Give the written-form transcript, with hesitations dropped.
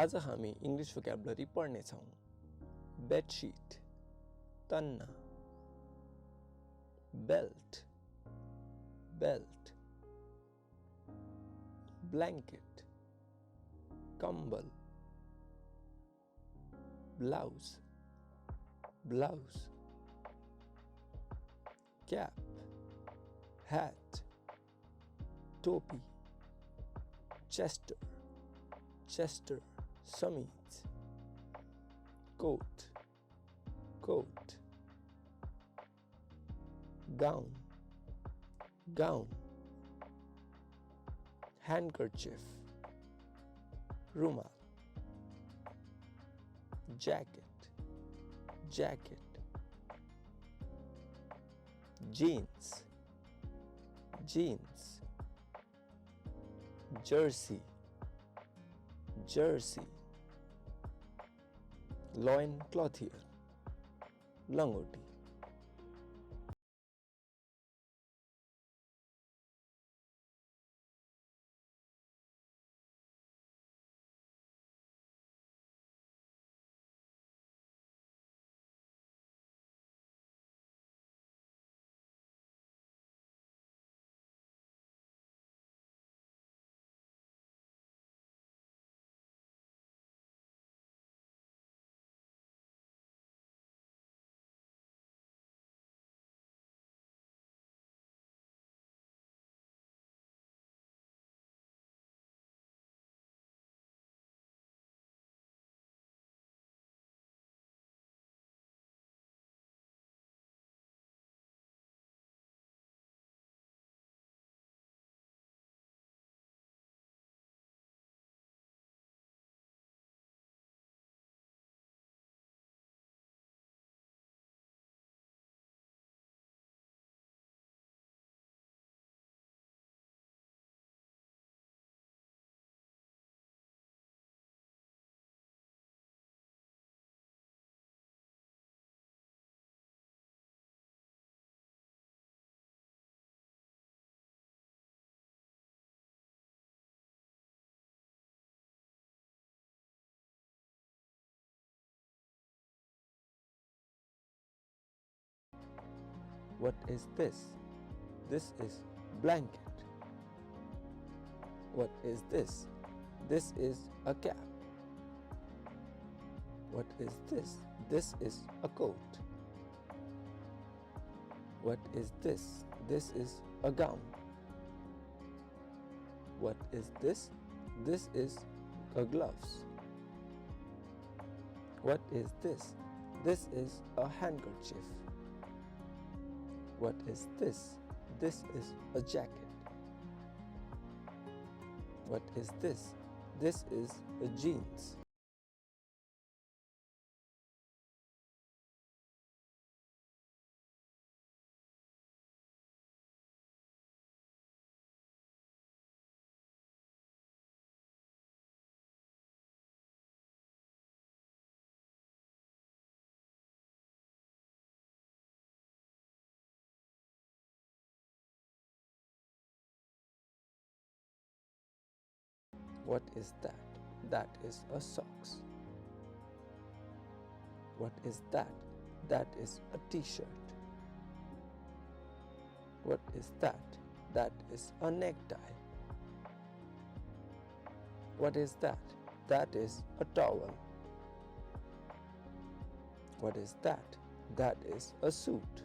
आज हामी English vocabulary पढ्नेछौँ। बेडशीट, तन्ना, बेल्ट, बेल्ट, ब्ल्याङ्केट, कम्बल, ब्लाउज, ब्लाउज, क्याप, ह्याट, टोपी, चेस्टर, चेस्टर, समीज, coat, coat, gown, gown, handkerchief, rumal, jacket, jacket, jeans, jeans, jersey, jersey, loin clothier, langoti. What is this? This is blanket. What is this? This is a cap. What is this? This is a coat. What is this? This is a gown. What is this? This is a gloves. What is this? This is a handkerchief. What is this? This is a jacket. What is this? This is a jeans. What is that? That is a socks. What is that? That is a t-shirt. What is that? That is a necktie. What is that? That is a towel. What is that? That is a suit.